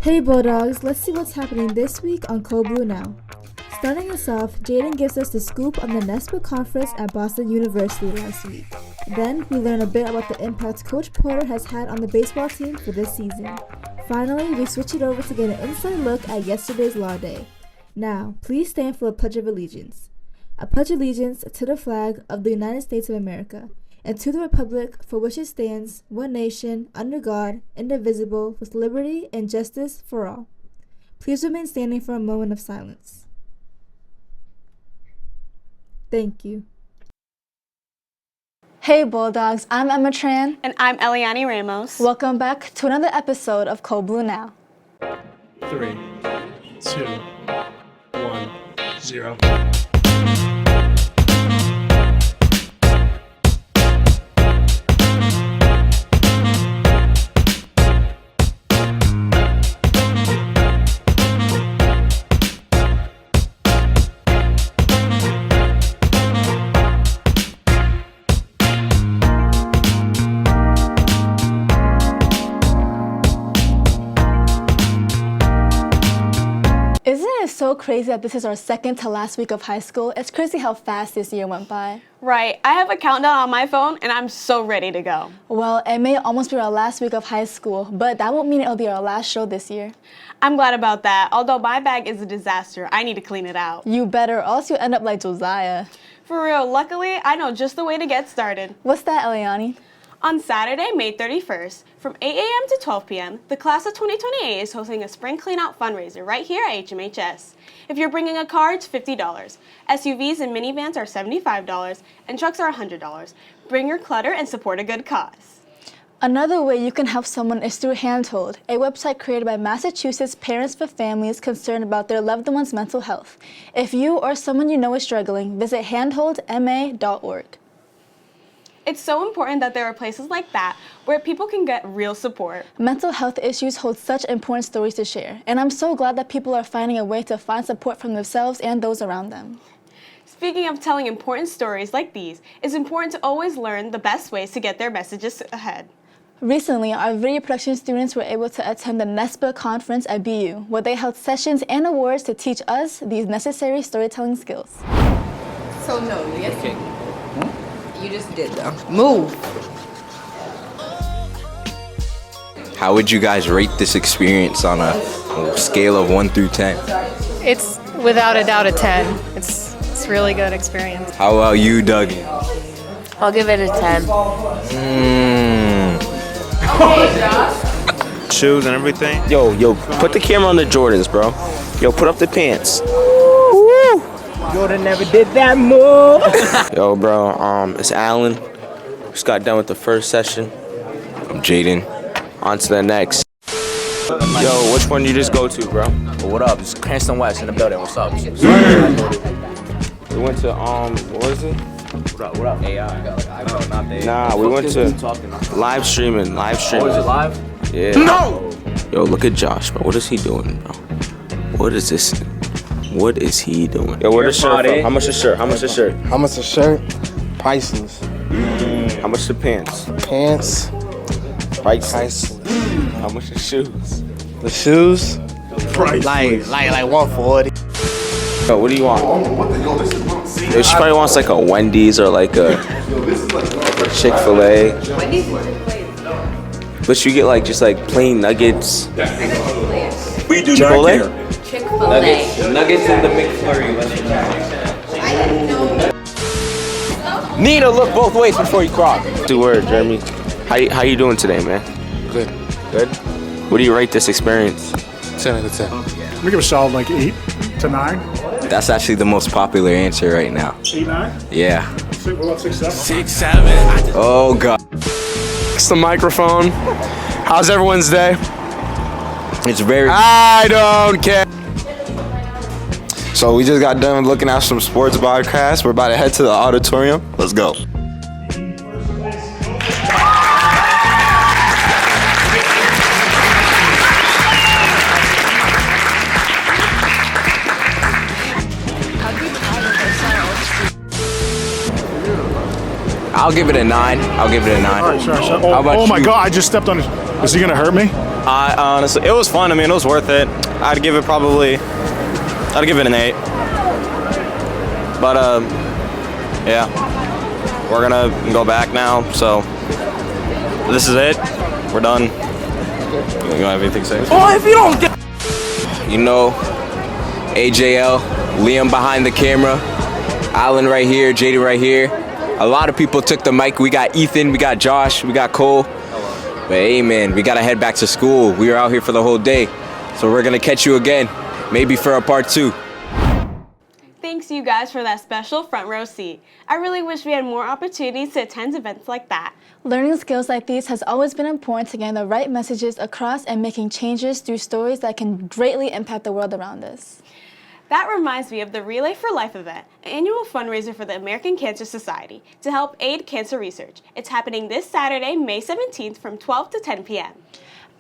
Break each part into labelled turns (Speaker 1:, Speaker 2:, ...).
Speaker 1: Hey Bulldogs, let's see what's happening this week on Cold Blue Now. Starting us off, Jaden gives us the scoop on the NESPA conference at Boston University last week. Then, we learn a bit about the impact Coach Porter has had on the baseball team for this season. Finally, we switch it over to get an inside look at yesterday's Law Day. Now, please stand for a Pledge of Allegiance. I pledge allegiance to the flag of the United States of America, and to the republic for which it stands, one nation, under God, indivisible, with liberty and justice for all. Please remain standing for a moment of silence. Thank you.
Speaker 2: Hey Bulldogs, I'm Emma Tran.
Speaker 3: And I'm Eliani Ramos.
Speaker 2: Welcome back to another episode of Cold Blue Now.
Speaker 4: 3, 2, 1, 0.
Speaker 2: Isn't it so crazy that this is our second to last week of high school? It's crazy how fast this year went by.
Speaker 3: Right, I have a countdown on my phone and I'm so ready to go.
Speaker 2: Well, it may almost be our last week of high school, but that won't mean it'll be our last show this year.
Speaker 3: I'm glad about that, although my bag is a disaster. I need to clean it out.
Speaker 2: You better, or else you'll end up like Josiah.
Speaker 3: For real, luckily, I know just the way to get started.
Speaker 2: What's that, Eliani?
Speaker 3: On Saturday, May 31st, from 8 a.m. to 12 p.m., the class of 2028 is hosting a spring cleanout fundraiser right here at HMHS. If you're bringing a car, it's $50. SUVs and minivans are $75, and trucks are $100. Bring your clutter and support a good cause.
Speaker 2: Another way you can help someone is through Handhold, a website created by Massachusetts parents for families concerned about their loved one's mental health. If you or someone you know is struggling, visit handholdma.org.
Speaker 3: It's so important that there are places like that where people can get real support.
Speaker 2: Mental health issues hold such important stories to share, and I'm so glad that people are finding a way to find support from themselves and those around them.
Speaker 3: Speaking of telling important stories like these, it's important to always learn the best ways to get their messages ahead.
Speaker 2: Recently, our video production students were able to attend the NESPA conference at BU, where they held sessions and awards to teach us these necessary storytelling skills.
Speaker 5: So no, yes. You just did though. Move.
Speaker 6: How would you guys rate this experience on a scale of 1 through 10?
Speaker 7: It's without a doubt a 10. It's really good experience.
Speaker 6: How about you, Dougie?
Speaker 8: I'll give it a 10.
Speaker 9: Shoes and everything. Yo, put the camera on the Jordans, bro. Yo, put up the pants.
Speaker 10: Jordan never did that move.
Speaker 9: Yo, bro, it's Alan. Just got done with the first session.
Speaker 6: I'm Jaden.
Speaker 9: On to the next. Yo, which one you just go to, bro?
Speaker 10: Well, what up? It's Cranston West in the building. What's up?
Speaker 9: We went to, what is it?
Speaker 10: What up? AI. No, not the AI.
Speaker 9: Nah, we went to live streaming.
Speaker 10: Oh, is it live?
Speaker 9: Yeah.
Speaker 10: No!
Speaker 9: Yo, look at Josh, bro. What is he doing, bro? What is this? What is he doing? Yo, where's the shirt from? How much the shirt? How much the shirt?
Speaker 11: How much the shirt? Priceless.
Speaker 9: How much the pants?
Speaker 11: Pants?
Speaker 9: Priceless. How much the shoes?
Speaker 11: The shoes?
Speaker 4: Priceless.
Speaker 11: Like 140.
Speaker 9: Yo, what do you want? Yo, she probably wants like a Wendy's or like a Chick-fil-A.
Speaker 5: Wendy's and Chick-fil-A.
Speaker 9: But you get like just like plain nuggets.
Speaker 4: We do
Speaker 9: Chick-fil-A?
Speaker 4: not care.
Speaker 5: Chick-fil-A.
Speaker 6: Nuggets and the McFlurry.
Speaker 5: I didn't know.
Speaker 10: Nina, look both ways before you cross.
Speaker 9: 2 words, Jeremy. How you doing today, man?
Speaker 11: Good.
Speaker 9: Good. What do you rate this experience?
Speaker 11: 10 out of 10.
Speaker 4: We give a solid like 8 to 9.
Speaker 6: That's actually the most popular answer right now.
Speaker 4: 8, 9?
Speaker 6: Yeah.
Speaker 4: What about 6, 7?
Speaker 10: 6, 7.
Speaker 6: Oh, God.
Speaker 9: It's the microphone. How's everyone's day?
Speaker 6: It's very...
Speaker 9: I don't care. So we just got done looking at some sports podcasts. We're about to head to the auditorium. Let's go.
Speaker 6: I'll give it a 9.
Speaker 4: All right, sure.
Speaker 6: How about
Speaker 4: oh my
Speaker 6: you?
Speaker 4: God, I just stepped on it. Is he going to hurt me?
Speaker 10: I honestly, it was fun. I mean, it was worth it. I'd give it an 8. But yeah, we're gonna go back now. So this is it. We're done. You don't have anything to say?
Speaker 9: Oh, if you don't get.
Speaker 6: You know, AJL, Liam behind the camera, Alan right here, JD right here. A lot of people took the mic. We got Ethan, we got Josh, we got Cole. But hey man, we gotta head back to school. We were out here for the whole day. So we're gonna catch you again, maybe for a part 2.
Speaker 3: Thanks you guys for that special front row seat. I really wish we had more opportunities to attend events like that.
Speaker 2: Learning skills like these has always been important to getting the right messages across and making changes through stories that can greatly impact the world around us.
Speaker 3: That reminds me of the Relay for Life event, an annual fundraiser for the American Cancer Society to help aid cancer research. It's happening this Saturday, May 17th from 12 to 10 p.m.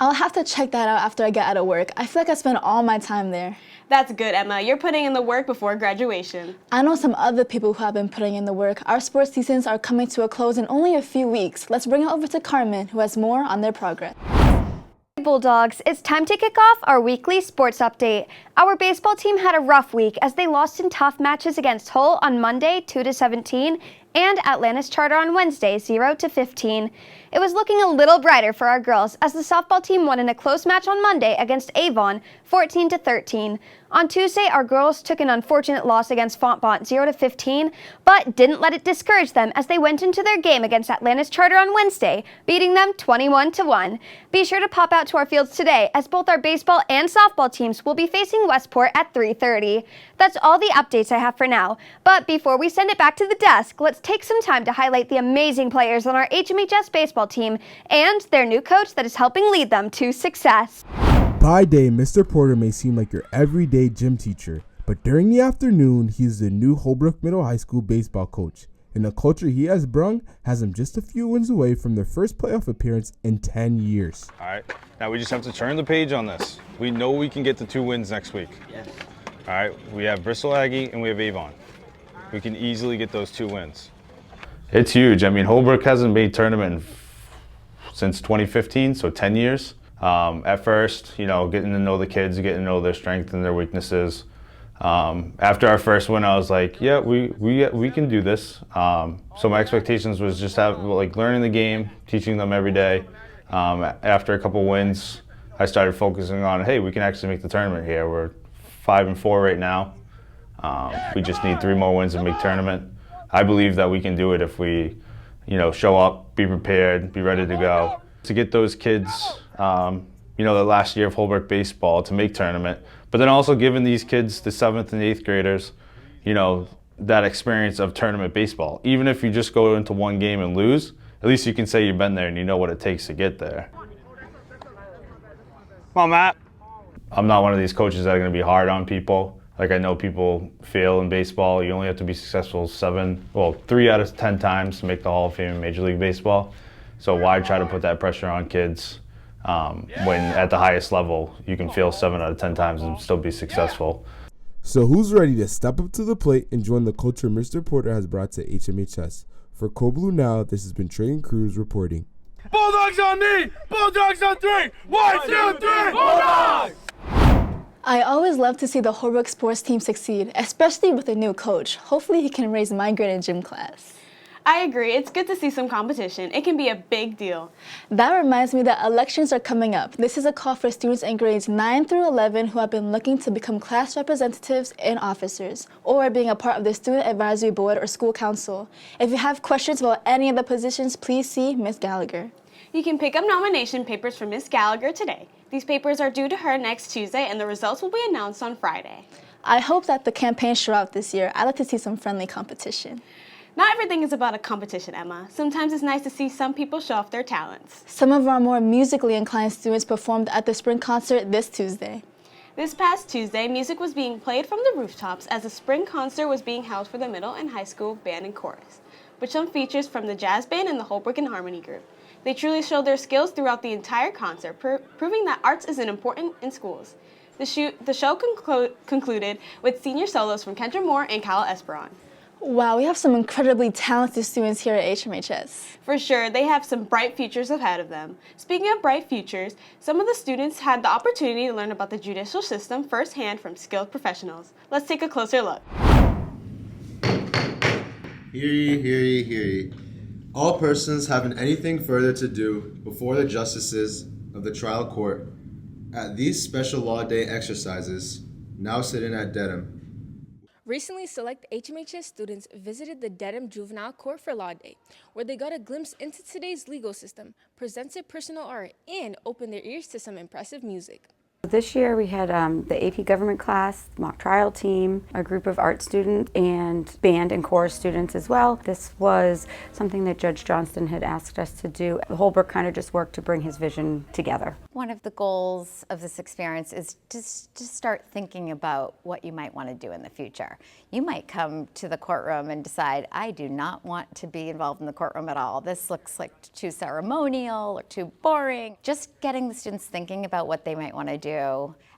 Speaker 2: I'll have to check that out after I get out of work. I feel like I spend all my time there.
Speaker 3: That's good, Emma. You're putting in the work before graduation.
Speaker 2: I know some other people who have been putting in the work. Our sports seasons are coming to a close in only a few weeks. Let's bring it over to Carmen, who has more on their progress.
Speaker 12: Bulldogs, it's time to kick off our weekly sports update. Our baseball team had a rough week as they lost in tough matches against Hull on Monday 2-17 and Atlantis Charter on Wednesday 0-15. It was looking a little brighter for our girls as the softball team won in a close match on Monday against Avon 14-13. On Tuesday, our girls took an unfortunate loss against Fontbonne 0-15, but didn't let it discourage them as they went into their game against Atlantis Charter on Wednesday, beating them 21-1. Be sure to pop out to our fields today as both our baseball and softball teams will be facing Westport at 3:30. That's all the updates I have for now. But before we send it back to the desk, let's take some time to highlight the amazing players on our HMHS baseball team and their new coach that is helping lead them to success.
Speaker 13: By day, Mr. Porter may seem like your everyday gym teacher, but during the afternoon, he is the new Holbrook Middle High School baseball coach, and the culture he has brung has him just a few wins away from their first playoff appearance in 10 years.
Speaker 14: All right, now we just have to turn the page on this. We know we can get the 2 wins next week.
Speaker 10: Yes.
Speaker 14: All right, we have Bristol Aggie and we have Avon. We can easily get those 2 wins. It's huge. I mean, Holbrook hasn't made tournament since 2015, so 10 years. At first, you know, getting to know the kids, getting to know their strengths and their weaknesses. After our first win, I was like, yeah, we can do this. So my expectations was just learning the game, teaching them every day. After a couple wins, I started focusing on, hey, we can actually make the tournament here. We're 5-4 right now. We just need 3 more wins to make tournament. I believe that we can do it if we, you know, show up, be prepared, be ready to go. To get those kids, you know, the last year of Holbrook baseball to make tournament, but then also giving these kids, the 7th and 8th graders, you know, that experience of tournament baseball. Even if you just go into one game and lose, at least you can say you've been there and you know what it takes to get there. Come on, Matt. I'm not one of these coaches that are going to be hard on people. Like, I know people fail in baseball. You only have to be successful 3 out of 10 times to make the Hall of Fame in Major League Baseball. So why try to put that pressure on kids when at the highest level you can fail 7 out of 10 times and still be successful?
Speaker 13: So who's ready to step up to the plate and join the culture Mr. Porter has brought to HMHS? For Cold Blue Now, this has been Trading Cruz reporting.
Speaker 9: Bulldogs on me! Bulldogs on 3! 1, 2, 3! Bulldogs!
Speaker 2: I always love to see the Holbrook sports team succeed, especially with a new coach. Hopefully he can raise my grade in gym class.
Speaker 3: I agree. It's good to see some competition. It can be a big deal.
Speaker 2: That reminds me that elections are coming up. This is a call for students in grades 9 through 11 who have been looking to become class representatives and officers, or being a part of the student advisory board or school council. If you have questions about any of the positions, please see Ms. Gallagher.
Speaker 3: You can pick up nomination papers from Ms. Gallagher today. These papers are due to her next Tuesday, and the results will be announced on Friday.
Speaker 2: I hope that the campaign show out this year. I'd like to see some friendly competition.
Speaker 3: Not everything is about a competition, Emma. Sometimes it's nice to see some people show off their talents.
Speaker 2: Some of our more musically inclined students performed at the spring concert this Tuesday.
Speaker 3: This past Tuesday, music was being played from the rooftops as a spring concert was being held for the middle and high school band and chorus, with some features from the jazz band and the Holbrook and Harmony group. They truly showed their skills throughout the entire concert, proving that arts is important in schools. The show concluded with senior solos from Kendra Moore and Kyle Esperon.
Speaker 2: Wow, we have some incredibly talented students here at HMHS.
Speaker 3: For sure, they have some bright futures ahead of them. Speaking of bright futures, some of the students had the opportunity to learn about the judicial system firsthand from skilled professionals. Let's take a closer look.
Speaker 15: Hear ye, hear ye, hear ye. All persons having anything further to do before the justices of the trial court at these special law day exercises now sitting at Dedham.
Speaker 16: Recently, select HMHS students visited the Dedham Juvenile Court for Law Day, where they got a glimpse into today's legal system, presented personal art, and opened their ears to some impressive music.
Speaker 17: This year we had the AP government class, mock trial team, a group of art students, and band and chorus students as well. This was something that Judge Johnston had asked us to do. Holbrook kind of just worked to bring his vision together.
Speaker 18: One of the goals of this experience is just to start thinking about what you might want to do in the future. You might come to the courtroom and decide, I do not want to be involved in the courtroom at all. This looks like too ceremonial or too boring. Just getting the students thinking about what they might want to do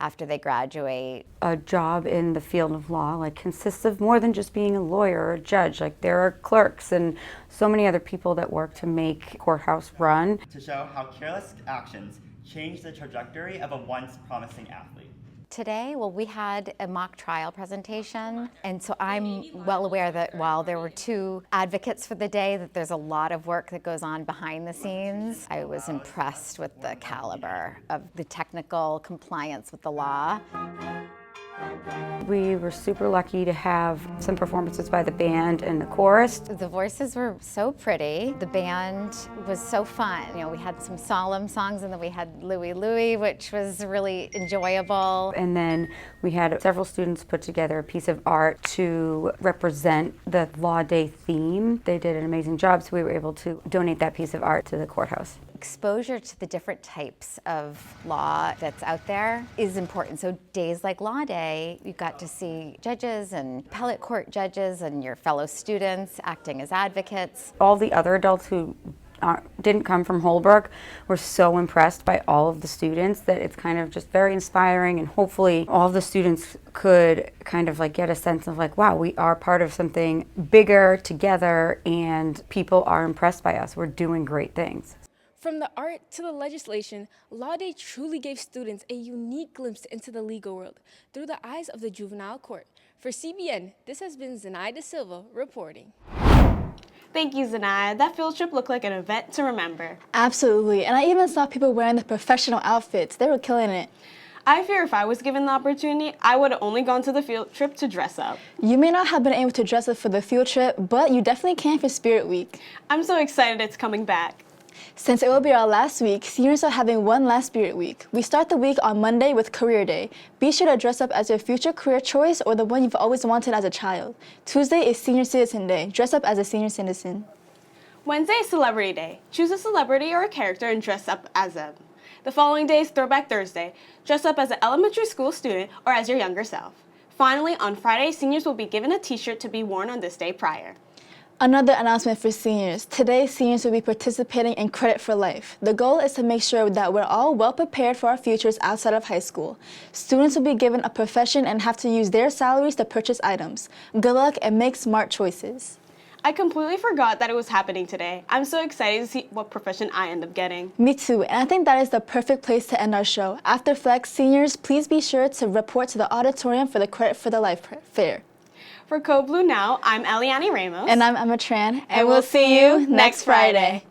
Speaker 18: after they graduate.
Speaker 17: A job in the field of law consists of more than just being a lawyer or a judge. There are clerks and so many other people that work to make courthouse run.
Speaker 19: To show how careless actions change the trajectory of a once promising athlete.
Speaker 18: Today, we had a mock trial presentation, and so I'm well aware that while there were two advocates for the day, that there's a lot of work that goes on behind the scenes. I was impressed with the caliber of the technical compliance with the law.
Speaker 17: We were super lucky to have some performances by the band and the chorus.
Speaker 18: The voices were so pretty. The band was so fun. We had some solemn songs, and then we had Louie Louie, which was really enjoyable.
Speaker 17: And then we had several students put together a piece of art to represent the Law Day theme. They did an amazing job, so we were able to donate that piece of art to the courthouse.
Speaker 18: Exposure to the different types of law that's out there is important. So days like Law Day, you got to see judges and appellate court judges and your fellow students acting as advocates.
Speaker 17: All the other adults who didn't come from Holbrook were so impressed by all of the students that it's kind of just very inspiring, and hopefully all the students could kind of get a sense of wow, we are part of something bigger together and people are impressed by us. We're doing great things.
Speaker 16: From the art to the legislation, Law Day truly gave students a unique glimpse into the legal world through the eyes of the juvenile court. For CBN, this has been Zenaida Silva reporting.
Speaker 3: Thank you, Zenaida. That field trip looked like an event to remember.
Speaker 2: Absolutely, and I even saw people wearing the professional outfits. They were killing it.
Speaker 3: I fear if I was given the opportunity, I would have only gone to the field trip to dress up.
Speaker 2: You may not have been able to dress up for the field trip, but you definitely can for Spirit Week.
Speaker 3: I'm so excited it's coming back.
Speaker 2: Since it will be our last week, seniors are having one last Spirit Week. We start the week on Monday with Career Day. Be sure to dress up as your future career choice or the one you've always wanted as a child. Tuesday is Senior Citizen Day. Dress up as a senior citizen.
Speaker 3: Wednesday is Celebrity Day. Choose a celebrity or a character and dress up as them. The following day is Throwback Thursday. Dress up as an elementary school student or as your younger self. Finally, on Friday, seniors will be given a t-shirt to be worn on this day prior.
Speaker 2: Another announcement for seniors. Today, seniors will be participating in Credit for Life. The goal is to make sure that we're all well prepared for our futures outside of high school. Students will be given a profession and have to use their salaries to purchase items. Good luck and make smart choices.
Speaker 3: I completely forgot that it was happening today. I'm so excited to see what profession I end up getting.
Speaker 2: Me too, and I think that is the perfect place to end our show. After Flex, seniors, please be sure to report to the auditorium for the Credit for the Life Fair.
Speaker 3: For Code Blue Now, I'm Eliani Ramos.
Speaker 2: And I'm Emma Tran. And we'll see you next Friday.